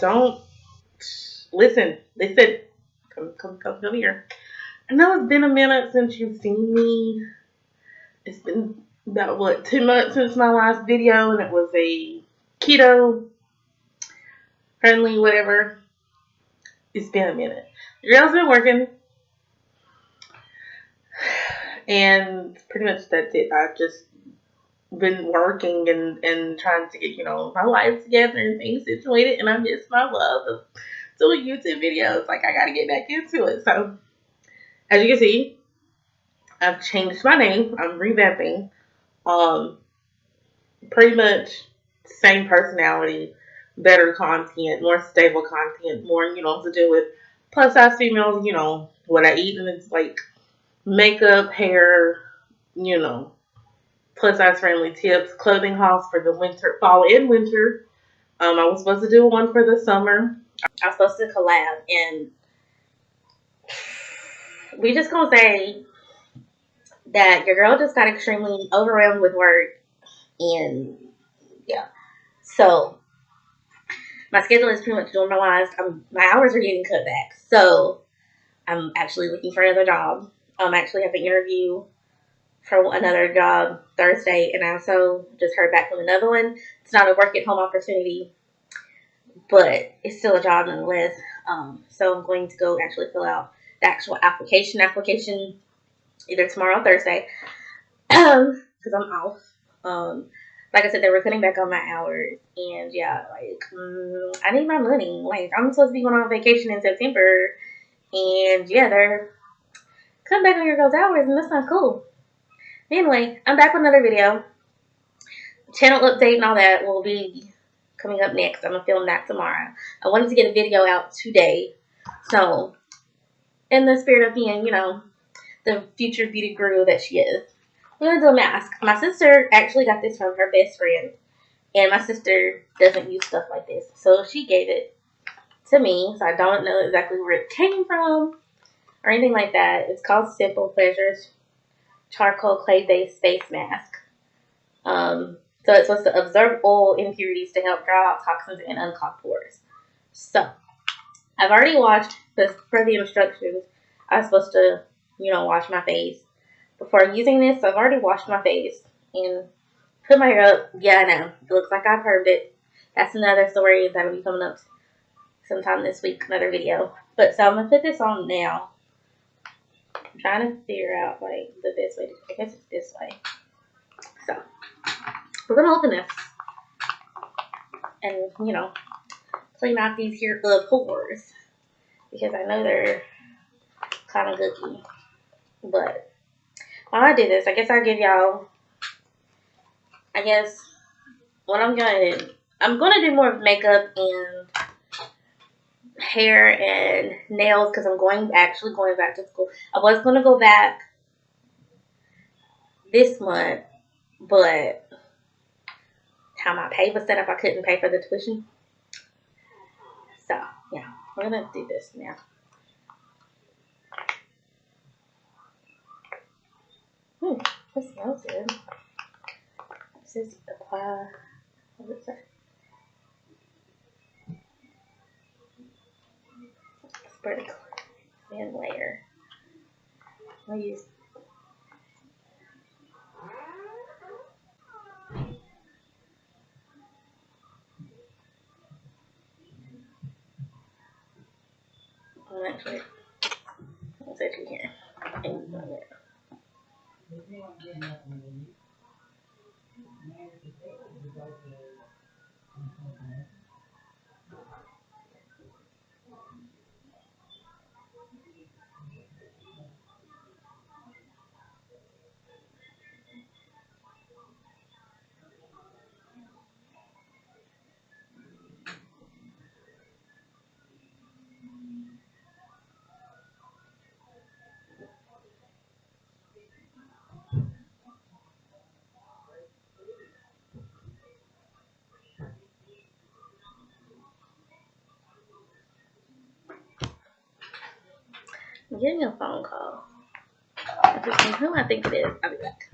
don't listen. Come here. I know it's been a minute since you've seen me. It's been about what 2 months since my last video, and it was a keto friendly whatever. It's been a minute. The girl's been working, and pretty much that's it. I've just been working and trying to get my life together and things situated, and I miss my love of doing YouTube videos. Like, I gotta get back into it. So as you can see, I've changed my name. I'm revamping. Pretty much same personality, better content, more stable content, more to do with plus size females. What I eat, and it's like makeup, hair, plus size friendly tips, clothing hauls for the winter, fall and winter. I was supposed to do one for the summer. I was supposed to collab, and we just gonna say that your girl just got extremely overwhelmed with work, and yeah, so my schedule is pretty much normalized. My hours are getting cut back, so I'm actually looking for another job. I actually have an interview for another job Thursday, and I also just heard back from another one. It's not a work at home opportunity, but it's still a job nonetheless. So I'm going to go actually fill out the actual application either tomorrow or Thursday, because I'm off. Like I said, they were cutting back on my hours, and yeah, like I need my money. Like, I'm supposed to be going on vacation in September, and yeah, they're cutting back on your girl's hours, and that's not cool. Anyway, I'm back with another video. Channel update and all that will be coming up next. I'm gonna film that tomorrow. I wanted to get a video out today, so in the spirit of being, the future beauty guru that she is, I'm gonna do a mask. My sister actually got this from her best friend, and my sister doesn't use stuff like this, so she gave it to me. So I don't know exactly where it came from or anything like that. It's called Simple Pleasures Charcoal Clay Based Face Mask. So it's supposed to absorb oil impurities to help draw out toxins and unclog pores. So I've already washed, per the instructions, I was supposed to, wash my face before using this. So I've already washed my face and put my hair up. Yeah, I know. It looks like I've heard it. That's another story that'll be coming up sometime this week, another video. But so I'm going to put this on now. I'm trying to figure out, like, the best way. I guess it's this way. So we're going to open this and, clean out these here pores, because I know they're kind of gooky. But while I do this, I guess I'll give y'all, what I'm going to do. I'm going to do more of makeup and hair and nails, because I'm actually going back to school. I was going to go back this month, but how my pay was set up, I couldn't pay for the tuition. So, yeah, we're going to do this now. This smells good. It says apply. What does it say? Spread a thin layer. I'll use. Actually, I'll set you here. And there. I'm getting a phone call. Who I think it is. I'll be back.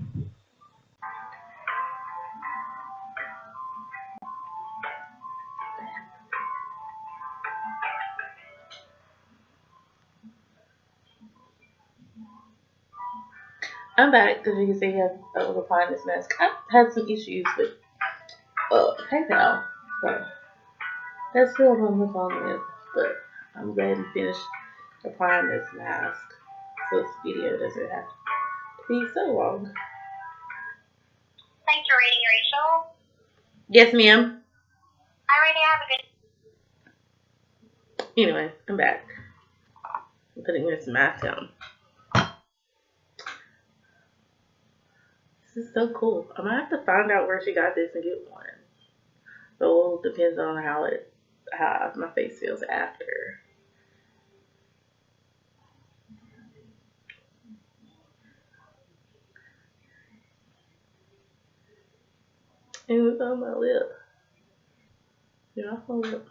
I'm back because you can see I was applying this mask. I've had some issues with PayPal, so that's still on the phone with. But I'm glad to finish applying this mask so this video doesn't have to be so long. Thanks for reading, Rachel. Yes, ma'am. I already have a good. Anyway, I'm back. I'm putting this mask on. This is so cool. I'm gonna have to find out where she got this and get one. So it depends on how my face feels after. It was on my lip. Yeah, off my lip.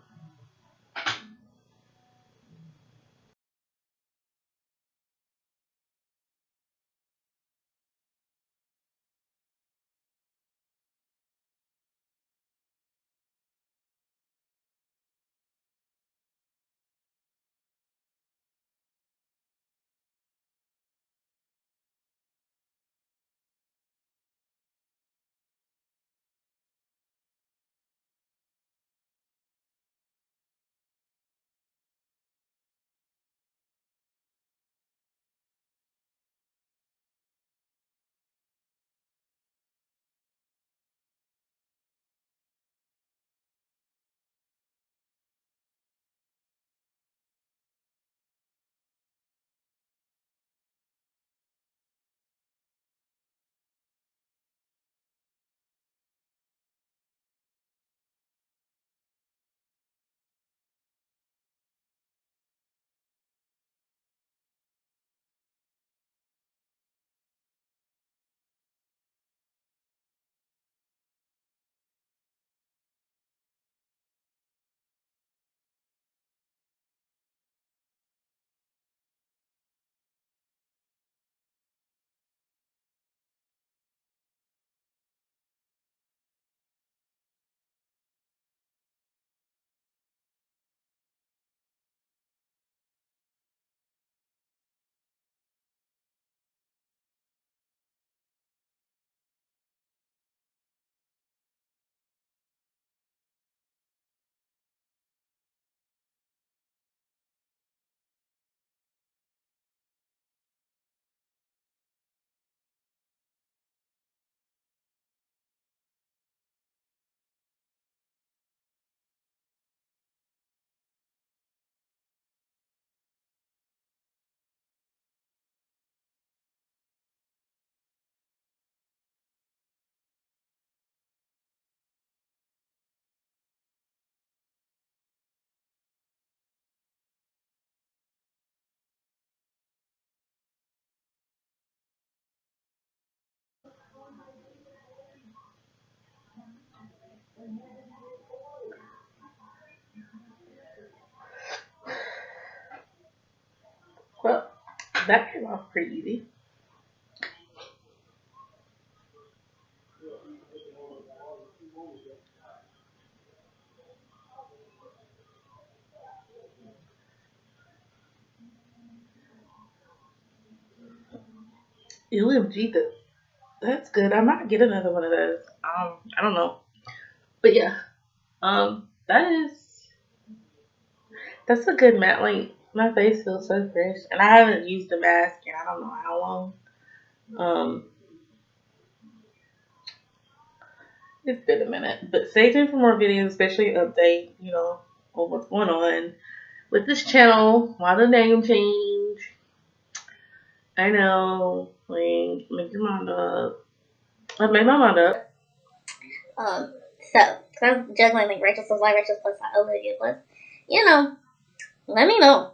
Well, that came off pretty easy. OMG, that's good. I might get another one of those. I don't know. But yeah, that's a good matte. Like, my face feels so fresh. And I haven't used a mask in I don't know how long. It's been a minute. But stay tuned for more videos, especially update, on what's going on with this channel. Why the name change? I know. Like, make your mind up. I made my mind up. So, cause I'm juggling like Rachel Plus Live, Rachel Plus Olivia Plus. Let me know.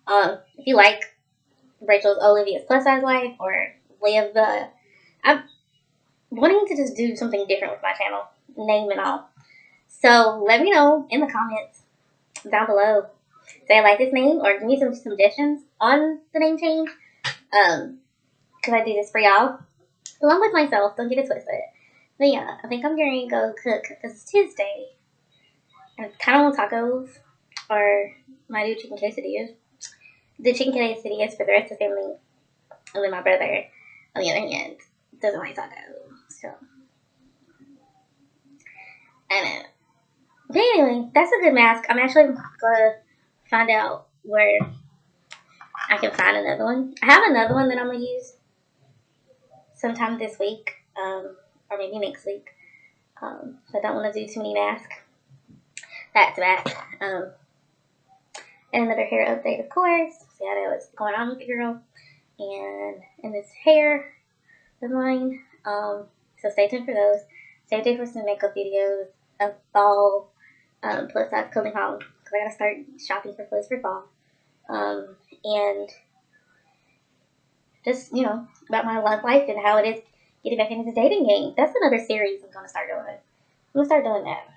If you like Rachel's Olivia's plus size life or live the. I'm wanting to just do something different with my channel, name and all. So let me know in the comments down below. Say I like this name or give me some suggestions on the name change. Cause I do this for y'all along with myself. Don't get it twisted. But yeah, I think I'm going to go cook because it's Tuesday. I kind of want tacos or might do chicken quesadillas. The chicken quesadillas for the rest of the family and then my brother. on the other hand, doesn't like taco. So, I don't know. But anyway, that's a good mask. I'm actually gonna find out where I can find another one. I have another one that I'm gonna use sometime this week, or maybe next week. So I don't want to do too many masks back to back. And another hair update, of course. See how what's going on with the girl, and this hair of mine. So stay tuned for those. Stay tuned for some makeup videos of fall plus size clothing haul because I gotta start shopping for clothes for fall. And just about my love life and how it is getting back into the dating game. That's another series I'm gonna start doing. I'm gonna start doing that.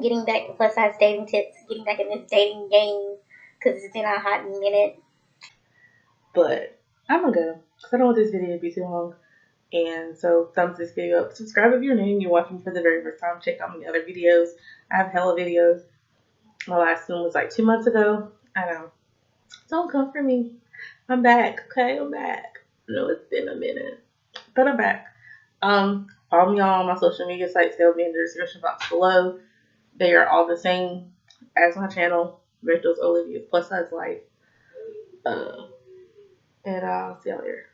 Getting back to plus size dating tips. Getting back in this dating game because it's been a hot minute. But I'm gonna go because I don't want this video to be too long. And so thumbs this video up. Subscribe if you're new and you're watching for the very first time. Check out my other videos. I have hella videos. My last one was like 2 months ago. I know. Don't come for me. I'm back. Okay, I'm back. I know it's been a minute, but I'm back. Follow me on my social media sites. They'll be in the description box below. They are all the same as my channel, Rachel's Olivia's Plus Size Life. And I'll see y'all later.